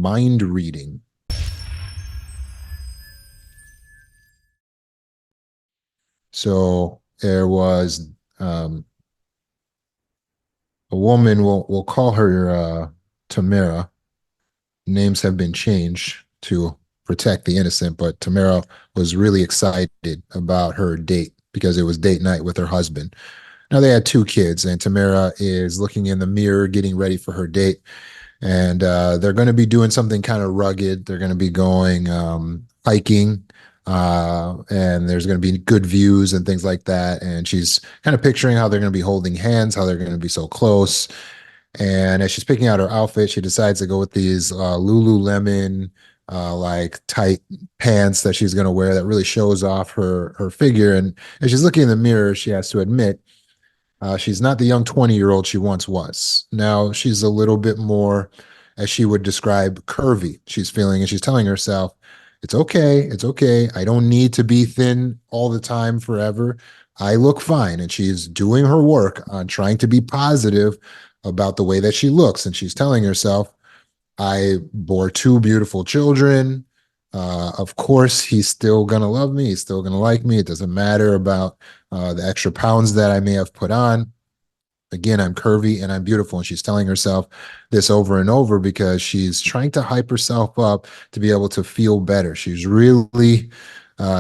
mind reading. So there was a woman, we'll call her Tamara. Names have been changed to protect the innocent, but Tamara was really excited about her date because it was date night with her husband. Now they had two kids, and Tamara is looking in the mirror, getting ready for her date. And they're going to be doing something kind of rugged. They're going to be going hiking, and there's going to be good views and things like that. And she's kind of picturing how they're going to be holding hands, how they're going to be so close. And as she's picking out her outfit, she decides to go with these Lululemon like tight pants that she's going to wear that really shows off her figure. And as she's looking in the mirror, she has to admit she's not the young 20-year-old she once was. Now she's a little bit more, as she would describe, curvy. She's feeling, and she's telling herself, it's okay. It's okay. I don't need to be thin all the time forever. I look fine. And she's doing her work on trying to be positive about the way that she looks. And she's telling herself, I bore two beautiful children. Of course, he's still going to love me. He's still going to like me. It doesn't matter about the extra pounds that I may have put on. Again, I'm curvy and I'm beautiful. And she's telling herself this over and over because she's trying to hype herself up to be able to feel better. She's really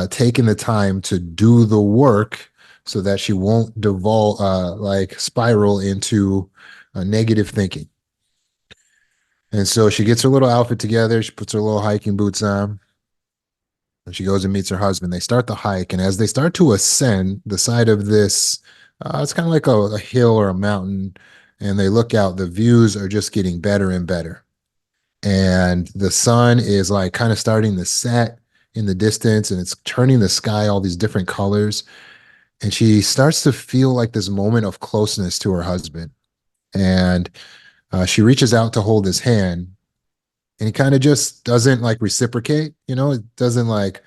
taking the time to do the work so that she won't devolve, like spiral into negative thinking. And so she gets her little outfit together. She puts her little hiking boots on. And she goes and meets her husband. They start the hike. And as they start to ascend the side of this, it's kind of like a hill or a mountain. And they look out, the views are just getting better and better. And the sun is like kind of starting to set in the distance and it's turning the sky all these different colors. And she starts to feel like this moment of closeness to her husband. And she reaches out to hold his hand and he kind of just doesn't like reciprocate, it doesn't like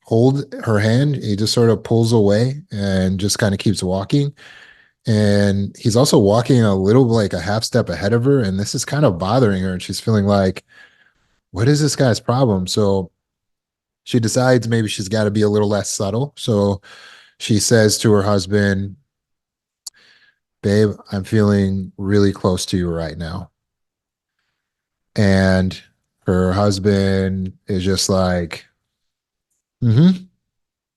hold her hand. He just sort of pulls away and just kind of keeps walking. And he's also walking a little like a half step ahead of her. And this is kind of bothering her. And she's feeling like, what is this guy's problem? So she decides maybe she's got to be a little less subtle. So she says to her husband, babe, I'm feeling really close to you right now. And her husband is just like, mm-hmm,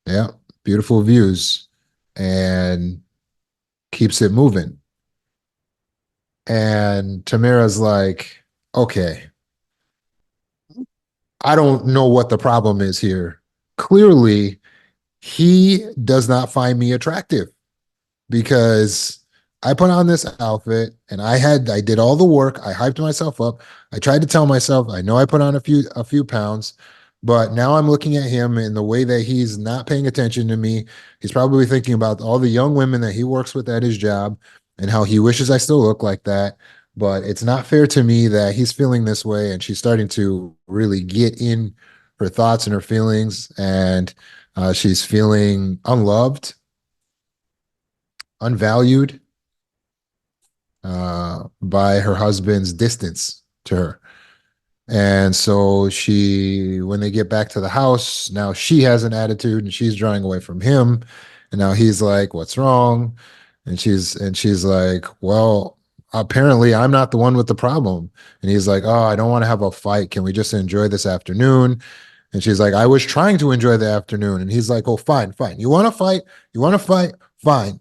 yeah, beautiful views, and keeps it moving. And Tamara's like, okay, I don't know what the problem is here. Clearly, he does not find me attractive because I put on this outfit and I did all the work. I hyped myself up. I tried to tell myself, I know I put on a few pounds, but now I'm looking at him in the way that he's not paying attention to me. He's probably thinking about all the young women that he works with at his job and how he wishes I still look like that. But it's not fair to me that he's feeling this way. And she's starting to really get in her thoughts and her feelings. And she's feeling unloved, unvalued by her husband's distance to her. And so when they get back to the house, now she has an attitude and she's drawing away from him. And now he's like, what's wrong? And she's like, well, apparently I'm not the one with the problem. And he's like, oh, I don't want to have a fight. Can we just enjoy this afternoon? And she's like, I was trying to enjoy the afternoon. And he's like, oh, fine, fine. You want to fight? You want to fight? Fine.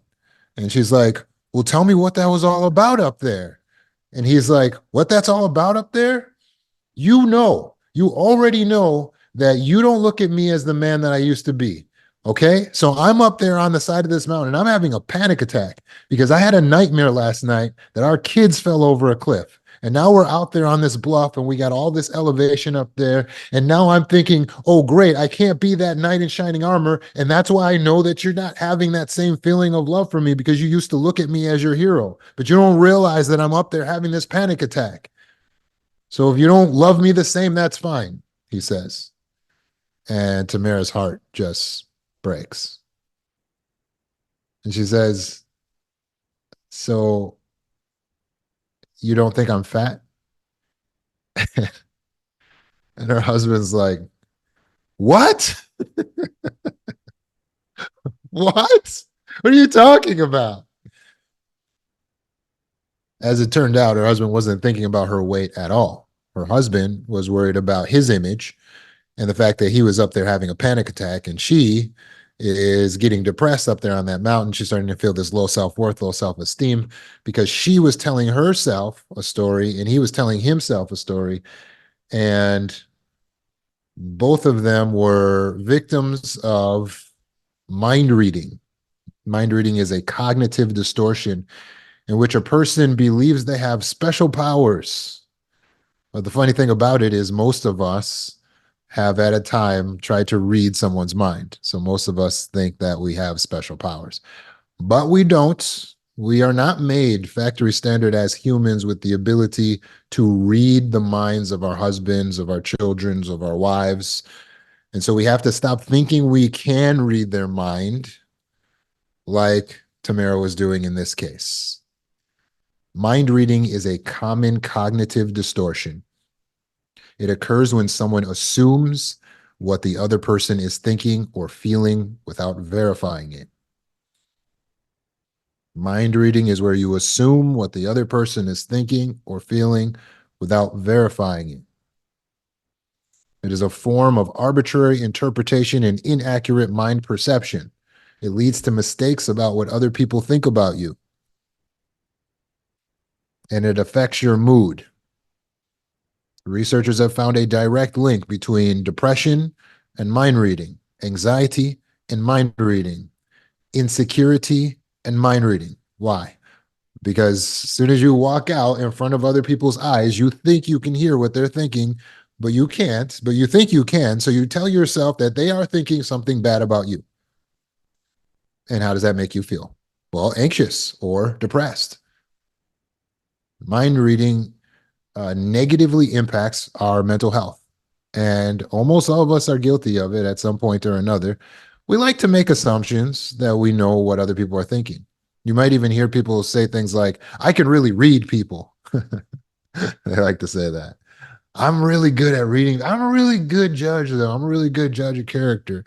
And she's like, well, tell me what that was all about up there. And he's like, what that's all about up there? You already know that you don't look at me as the man that I used to be. Okay. So I'm up there on the side of this mountain and I'm having a panic attack because I had a nightmare last night that our kids fell over a cliff. And now we're out there on this bluff and we got all this elevation up there. And now I'm thinking, oh, great, I can't be that knight in shining armor. And that's why I know that you're not having that same feeling of love for me because you used to look at me as your hero. But you don't realize that I'm up there having this panic attack. So if you don't love me the same, that's fine, he says. And Tamara's heart just breaks. And she says, so you don't think I'm fat? And her husband's like, what? What? What are you talking about? As it turned out, her husband wasn't thinking about her weight at all. Her husband was worried about his image and the fact that he was up there having a panic attack, and she is getting depressed up there on that mountain. She's starting to feel this low self-worth, low self-esteem, because she was telling herself a story and he was telling himself a story, and both of them were victims of mind reading. Mind reading is a cognitive distortion in which a person believes they have special powers. But the funny thing about it is, most of us have at a time tried to read someone's mind. So most of us think that we have special powers, but we don't. We are not made factory standard as humans with the ability to read the minds of our husbands, of our children, of our wives. And so we have to stop thinking we can read their mind like Tamara was doing in this case. Mind reading is a common cognitive distortion. It occurs when someone assumes what the other person is thinking or feeling without verifying it. Mind reading is where you assume what the other person is thinking or feeling without verifying it. It is a form of arbitrary interpretation and inaccurate mind perception. It leads to mistakes about what other people think about you, and it affects your mood. Researchers have found a direct link between depression and mind reading, anxiety and mind reading, insecurity and mind reading. Why? Because as soon as you walk out in front of other people's eyes, you think you can hear what they're thinking, but you can't, but you think you can. So you tell yourself that they are thinking something bad about you. And how does that make you feel? Well, anxious or depressed. Mind reading negatively impacts our mental health. And almost all of us are guilty of it at some point or another. We like to make assumptions that we know what other people are thinking. You might even hear people say things like, I can really read people. They like to say that. I'm really good at reading. I'm a really good judge, though. I'm a really good judge of character.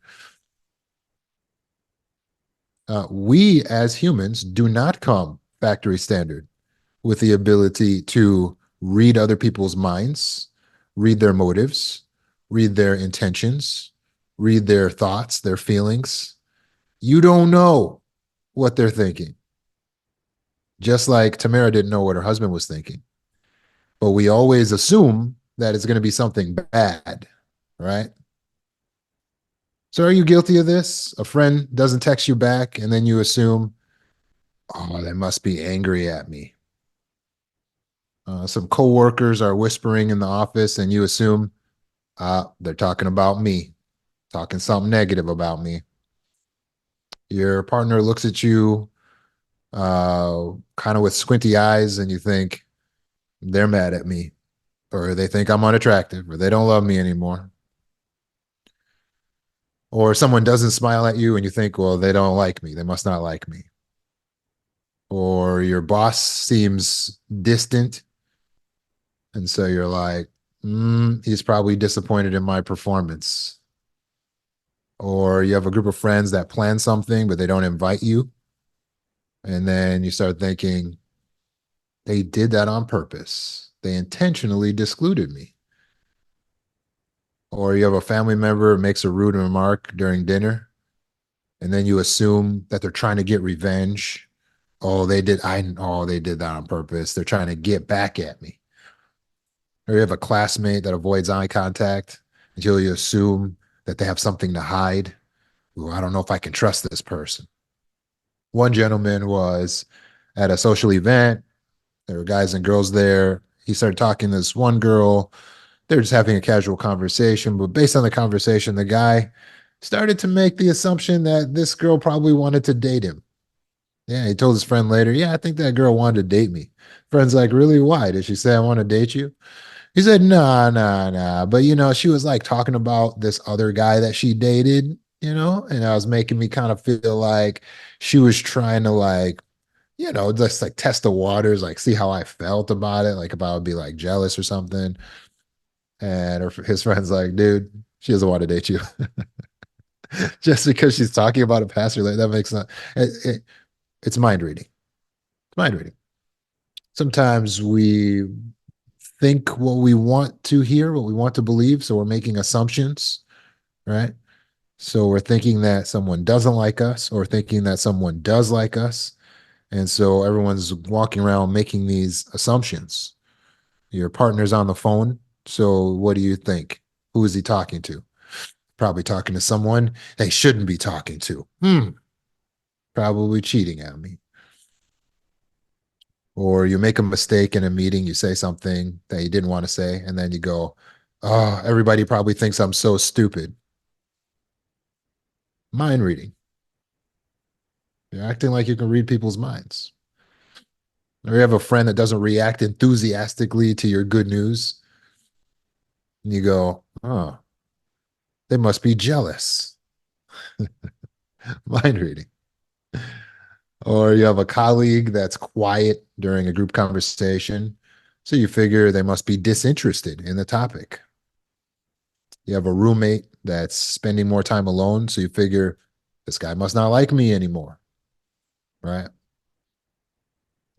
We as humans do not come factory standard with the ability to read other people's minds, read their motives, read their intentions, read their thoughts, their feelings. You don't know what they're thinking. Just like Tamara didn't know what her husband was thinking. But we always assume that it's going to be something bad, right? So are you guilty of this? A friend doesn't text you back, and then you assume, oh, they must be angry at me. Some coworkers are whispering in the office, and you assume, they're talking about me, talking something negative about me. Your partner looks at you kind of with squinty eyes, and you think they're mad at me, or they think I'm unattractive, or they don't love me anymore. Or someone doesn't smile at you, and you think, well, they don't like me. They must not like me. Or your boss seems distant, and so you're like, he's probably disappointed in my performance. Or you have a group of friends that plan something, but they don't invite you. And then you start thinking, they did that on purpose. They intentionally discluded me. Or you have a family member who makes a rude remark during dinner, and then you assume that they're trying to get revenge. Oh, they did that on purpose. They're trying to get back at me. Or you have a classmate that avoids eye contact until you assume that they have something to hide. Ooh, I don't know if I can trust this person. One gentleman was at a social event. There were guys and girls there. He started talking to this one girl. They're just having a casual conversation, but based on the conversation, the guy started to make the assumption that this girl probably wanted to date him. Yeah, he told his friend later, yeah, I think that girl wanted to date me. Friend's like, really? Why? Did she say I want to date you? He said, nah, nah, nah. But she was like talking about this other guy that she dated, and I was making me kind of feel like she was trying to like, just like test the waters, like see how I felt about it, like if I would be like jealous or something. And his friend's like, dude, she doesn't want to date you. Just because she's talking about a past relationship, that makes not, it's mind reading. It's mind reading. Sometimes we think what we want to hear, what we want to believe. So we're making assumptions, right? So we're thinking that someone doesn't like us or thinking that someone does like us. And so everyone's walking around making these assumptions. Your partner's on the phone. So what do you think? Who is he talking to? Probably talking to someone they shouldn't be talking to. Probably cheating at me. Or you make a mistake in a meeting, you say something that you didn't want to say, and then you go, oh, everybody probably thinks I'm so stupid. Mind reading. You're acting like you can read people's minds. Or you have a friend that doesn't react enthusiastically to your good news, and you go, oh, they must be jealous. Mind reading. Or you have a colleague that's quiet during a group conversation, so you figure they must be disinterested in the topic. You have a roommate that's spending more time alone, so you figure this guy must not like me anymore, right?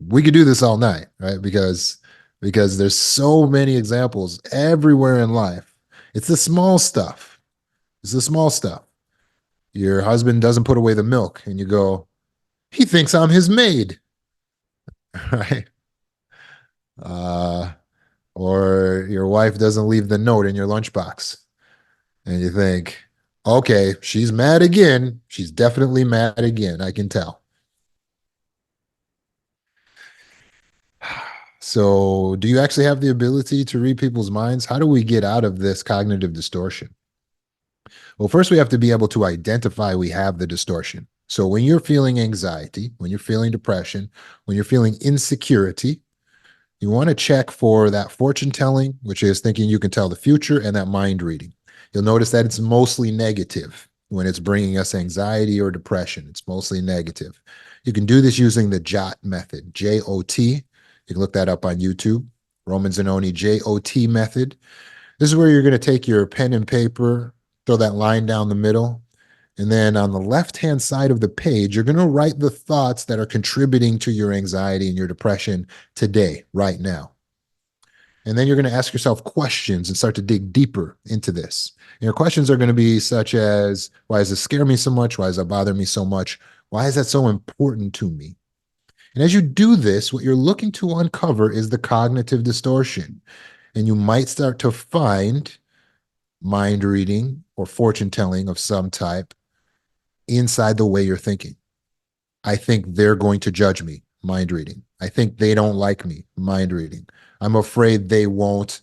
We could do this all night, right? Because there's so many examples everywhere in life. It's the small stuff. It's the small stuff. Your husband doesn't put away the milk, and you go, he thinks I'm his maid, right? Uh, or your wife doesn't leave the note in your lunchbox, and you think, okay, she's mad again. She's definitely mad again. I can tell. So, do you actually have the ability to read people's minds? How do we get out of this cognitive distortion? Well, first, we have to be able to identify we have the distortion. So, when you're feeling anxiety, when you're feeling depression, when you're feeling insecurity, you want to check for that fortune telling, which is thinking you can tell the future, and that mind reading. You'll notice that it's mostly negative when it's bringing us anxiety or depression. It's mostly negative. You can do this using the JOT method, JOT. You can look that up on YouTube. Roman Zanoni JOT method. This is where you're going to take your pen and paper, throw that line down the middle, and then on the left-hand side of the page, you're going to write the thoughts that are contributing to your anxiety and your depression today, right now. And then you're going to ask yourself questions and start to dig deeper into this. And your questions are going to be such as, why does this scare me so much? Why does that bother me so much? Why is that so important to me? And as you do this, what you're looking to uncover is the cognitive distortion. And you might start to find mind reading or fortune telling of some type inside the way you're thinking. I think they're going to judge me, mind reading. I think they don't like me, mind reading. I'm afraid they won't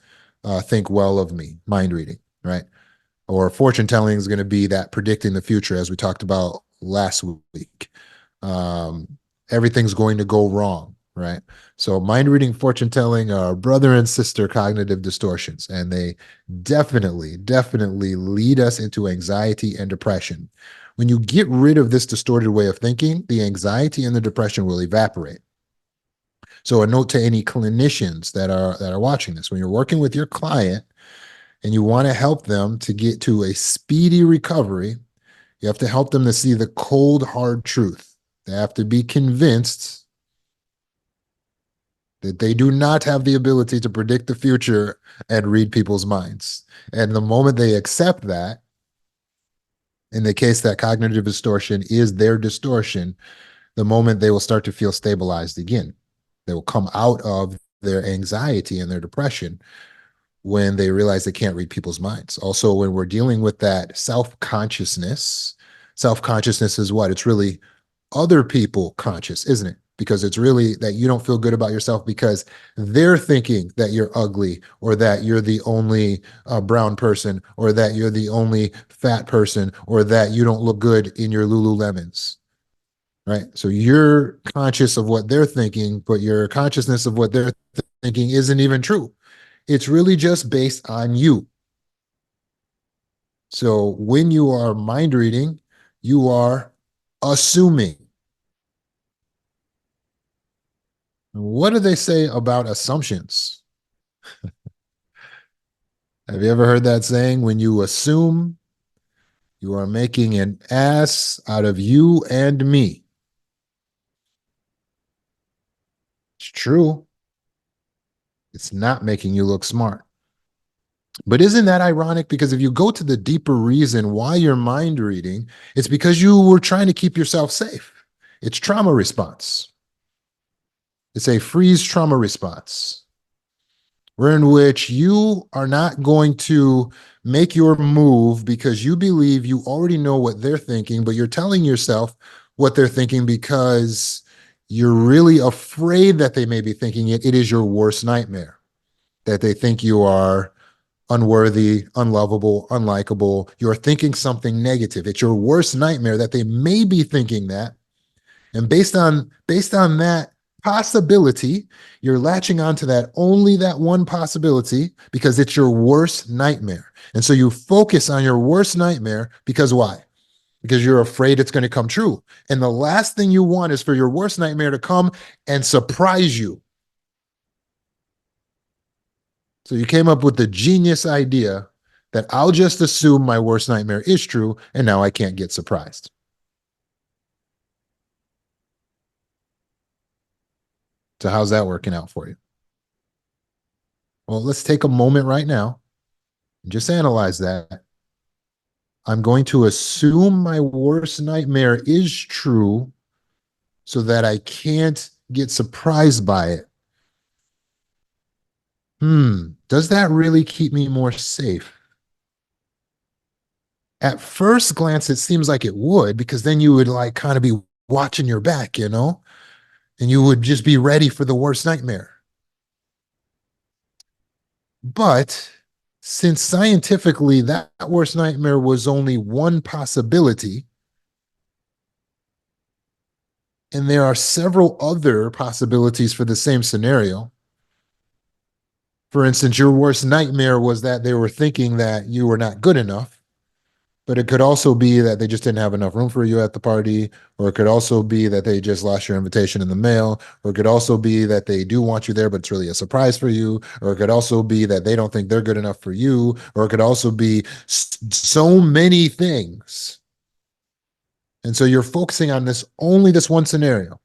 think well of me, mind reading, right? Or fortune telling is going to be that predicting the future, as we talked about last week. Um, Everything's going to go wrong, right? So mind reading, fortune telling are brother and sister cognitive distortions, and they definitely lead us into anxiety and depression. When you get rid of this distorted way of thinking, the anxiety and the depression will evaporate. So a note to any clinicians that are watching this: when you're working with your client and you want to help them to get to a speedy recovery, you have to help them to see the cold, hard truth. They have to be convinced that they do not have the ability to predict the future and read people's minds. And the moment they accept that, in the case that cognitive distortion is their distortion, the moment they will start to feel stabilized again. They will come out of their anxiety and their depression when they realize they can't read people's minds. Also, when we're dealing with that self-consciousness is what? It's really other people conscious, isn't it? Because it's really that you don't feel good about yourself because they're thinking that you're ugly or that you're the only brown person or that you're the only fat person or that you don't look good in your Lululemons, right? So you're conscious of what they're thinking, but your consciousness of what they're thinking isn't even true. It's really just based on you. So when you are mind reading, you are assuming. What do they say about assumptions? Have you ever heard that saying? When you assume, you are making an ass out of you and me. It's true. It's not making you look smart. But isn't that ironic? Because if you go to the deeper reason why you're mind reading, it's because you were trying to keep yourself safe. It's trauma response. It's a freeze trauma response, where in which you are not going to make your move because you believe you already know what they're thinking, but you're telling yourself what they're thinking because you're really afraid that they may be thinking it. It is your worst nightmare that they think you are unworthy, unlovable, unlikable. You're thinking something negative. It's your worst nightmare that they may be thinking that. And based on that possibility, you're latching onto that only that one possibility because it's your worst nightmare. And so you focus on your worst nightmare because why? Because you're afraid it's going to come true. And the last thing you want is for your worst nightmare to come and surprise you. So you came up with the genius idea that I'll just assume my worst nightmare is true, and now I can't get surprised. So how's that working out for you? Well, let's take a moment right now and just analyze that. I'm going to assume my worst nightmare is true so that I can't get surprised by it. Does that really keep me more safe? At first glance, it seems like it would, because then you would like kind of be watching your back, and you would just be ready for the worst nightmare. But since scientifically that worst nightmare was only one possibility, and there are several other possibilities for the same scenario. For instance, your worst nightmare was that they were thinking that you were not good enough, but it could also be that they just didn't have enough room for you at the party, or it could also be that they just lost your invitation in the mail, or it could also be that they do want you there, but it's really a surprise for you, or it could also be that they don't think they're good enough for you, or it could also be so many things. And so you're focusing on only this one scenario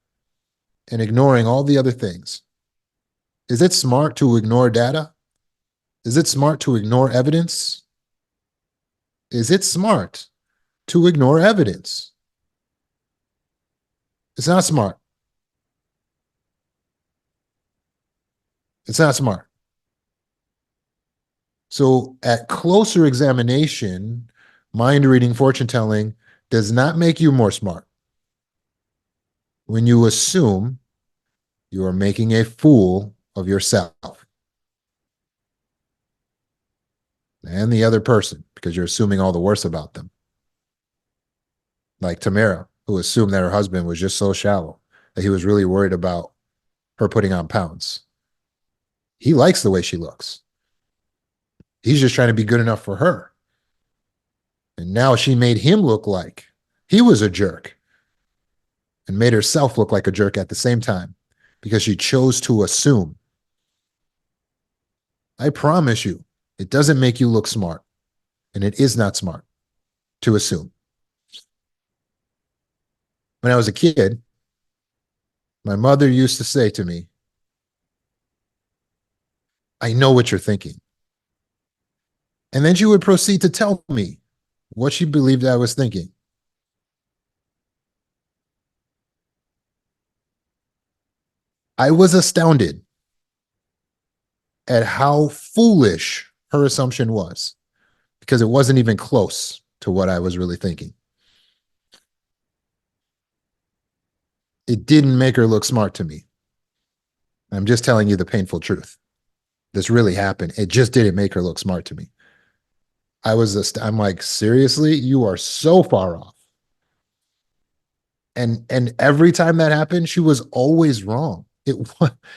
and ignoring all the other things. Is it smart to ignore data? Is it smart to ignore evidence? Is it smart to ignore evidence? It's not smart. It's not smart. So, at closer examination, mind reading, fortune telling does not make you more smart. When you assume, you are making a fool of yourself and the other person because you're assuming all the worst about them. Like Tamara, who assumed that her husband was just so shallow that he was really worried about her putting on pounds. He likes the way she looks. He's just trying to be good enough for her. And now she made him look like he was a jerk and made herself look like a jerk at the same time because she chose to assume. I promise you, it doesn't make you look smart, and it is not smart to assume. When I was a kid, my mother used to say to me, I know what you're thinking. And then she would proceed to tell me what she believed I was thinking. I was astounded at how foolish her assumption was because it wasn't even close to what I was really thinking. It didn't make her look smart to me. I'm just telling you the painful truth. This really happened. It just didn't make her look smart to me. I'm like, seriously, you are so far off. And every time that happened, she was always wrong. It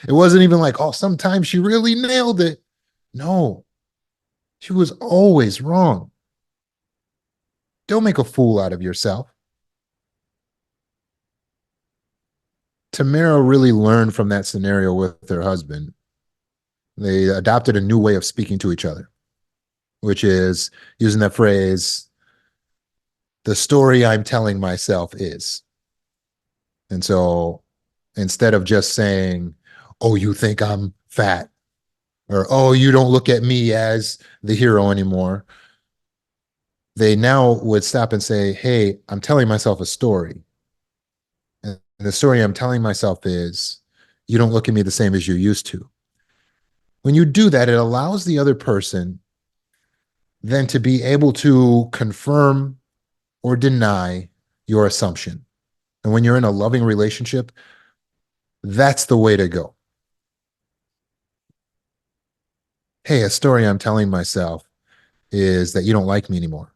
wasn't even like, oh, sometimes she really nailed it. No, she was always wrong. Don't make a fool out of yourself. Tamara really learned from that scenario with her husband. They adopted a new way of speaking to each other. which is using that phrase, the story I'm telling myself is. And so instead of just saying, oh, you think I'm fat, or oh, you don't look at me as the hero anymore, they now would stop and say, hey, I'm telling myself a story. And the story I'm telling myself is, you don't look at me the same as you used to. When you do that, it allows the other person then to be able to confirm or deny your assumption. And when you're in a loving relationship, that's the way to go. Hey, a story I'm telling myself is that you don't like me anymore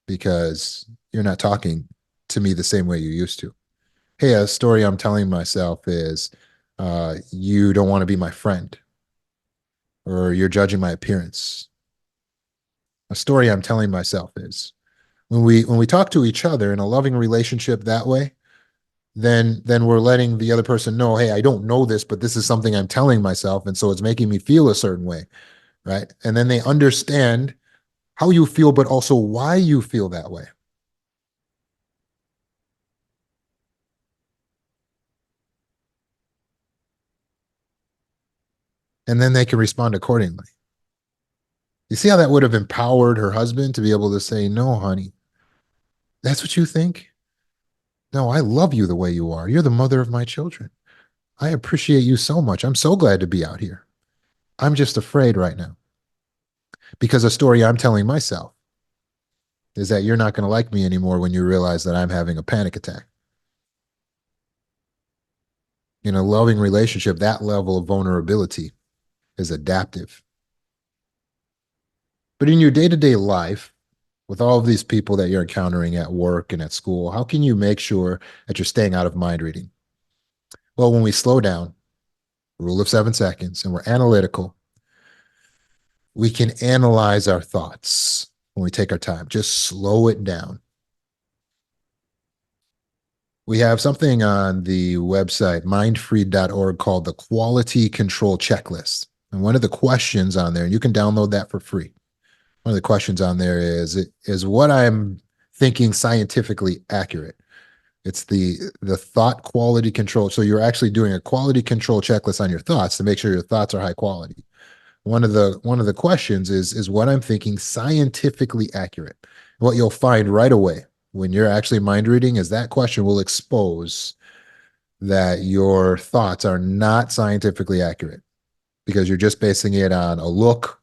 because you're not talking to me the same way you used to. Hey, a story I'm telling myself is you don't want to be my friend or you're judging my appearance. A story I'm telling myself is when we talk to each other in a loving relationship that way, then we're letting the other person know, hey, I don't know this, but this is something I'm telling myself, and so it's making me feel a certain way, right? And then they understand how you feel, but also why you feel that way. And then they can respond accordingly. You see how that would have empowered her husband to be able to say, no, honey, that's what you think? No, I love you the way you are. You're the mother of my children. I appreciate you so much. I'm so glad to be out here. I'm just afraid right now because a story I'm telling myself is that you're not going to like me anymore when you realize that I'm having a panic attack. In a loving relationship, that level of vulnerability is adaptive. But in your day to day life, with all of these people that you're encountering at work and at school, how can you make sure that you're staying out of mind reading? Well, when we slow down, rule of 7 seconds, and we're analytical, we can analyze our thoughts when we take our time. Just slow it down. We have something on the website, mindfree.org, called the Quality Control Checklist. And one of the questions on there, and you can download that for free. One of the questions on there is what I'm thinking scientifically accurate? It's the thought quality control. So you're actually doing a quality control checklist on your thoughts to make sure your thoughts are high quality. One of the questions is what I'm thinking scientifically accurate. What you'll find right away when you're actually mind reading is that question will expose that your thoughts are not scientifically accurate because you're just basing it on a look,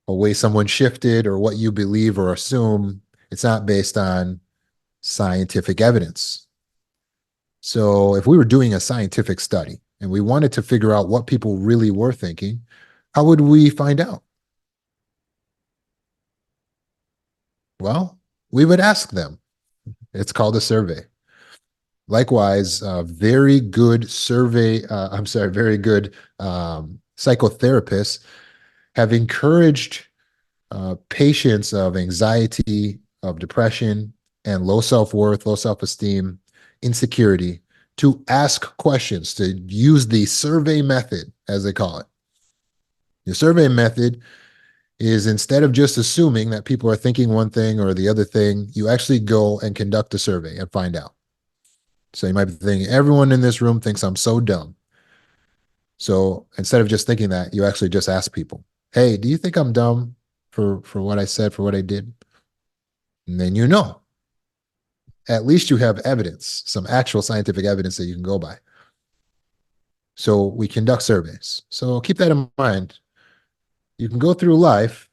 a way someone shifted, or what you believe or assume. It's not based on scientific evidence. So if we were doing a scientific study and we wanted to figure out what people really were thinking, how would we find out? Well, we would ask them. It's called a survey. Likewise, very good survey, I'm sorry, very good psychotherapists have encouraged patients of anxiety, of depression, and low self worth, low self esteem, insecurity to ask questions, to use the survey method, as they call it. The survey method is instead of just assuming that people are thinking one thing or the other thing, you actually go and conduct a survey and find out. So you might be thinking, everyone in this room thinks I'm so dumb. So instead of just thinking that, you actually just ask people, hey, do you think I'm dumb for what I said, for what I did? And then you know, at least you have evidence, some actual scientific evidence that you can go by. So we conduct surveys. So keep that in mind. You can go through life,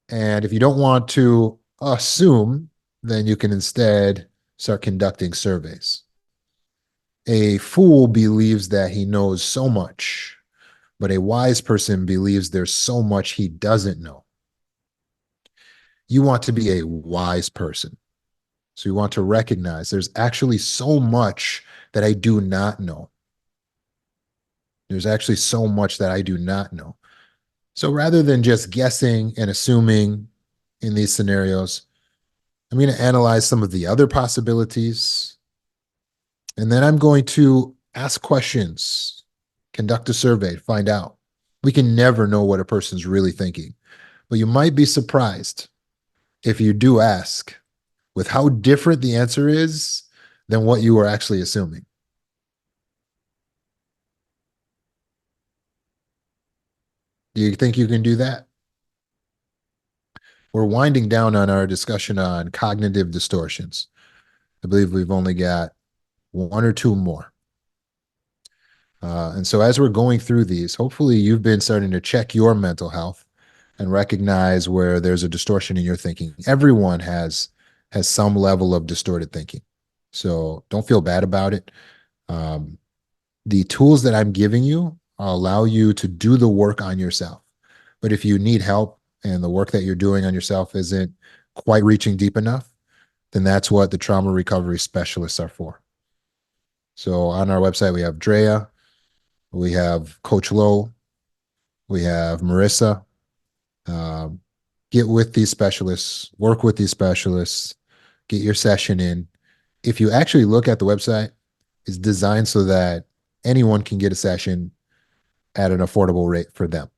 and if you don't want to assume, then you can instead start conducting surveys. A fool believes that he knows so much, but a wise person believes there's so much he doesn't know. You want to be a wise person. So you want to recognize there's actually so much that I do not know. There's actually so much that I do not know. So rather than just guessing and assuming in these scenarios, I'm going to analyze some of the other possibilities. And then I'm going to ask questions, conduct a survey, find out. We can never know what a person's really thinking, But you might be surprised if you do ask with how different the answer is than what you were actually assuming. Do you think you can do that? We're winding down on our discussion on cognitive distortions. I believe we've only got one or two more. And so, as we're going through these, hopefully, you've been starting to check your mental health and recognize where there's a distortion in your thinking. Everyone has some level of distorted thinking, so don't feel bad about it. Um, the tools that I'm giving you allow you to do the work on yourself. But if you need help and the work that you're doing on yourself isn't quite reaching deep enough, then that's what the trauma recovery specialists are for. So on our website, we have Drea, we have Coach Lowe, we have Marissa. Um, get with these specialists, work with these specialists, get your session in. If you actually look at the website, it's designed so that anyone can get a session at an affordable rate for them.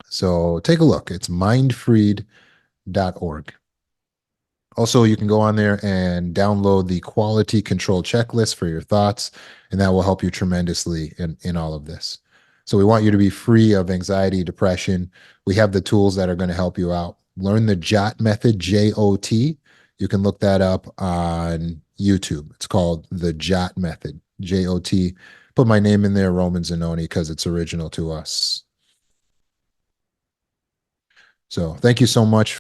So take a look. It's mindfreed.org. Also, you can go on there and download the quality control checklist for your thoughts, and that will help you tremendously in all of this. So we want you to be free of anxiety, depression. We have the tools that are going to help you out. Learn the JOT method, JOT. You can look that up on YouTube. It's called the JOT method, JOT. Put my name in there, Roman Zanoni, because it's original to us. So thank you so much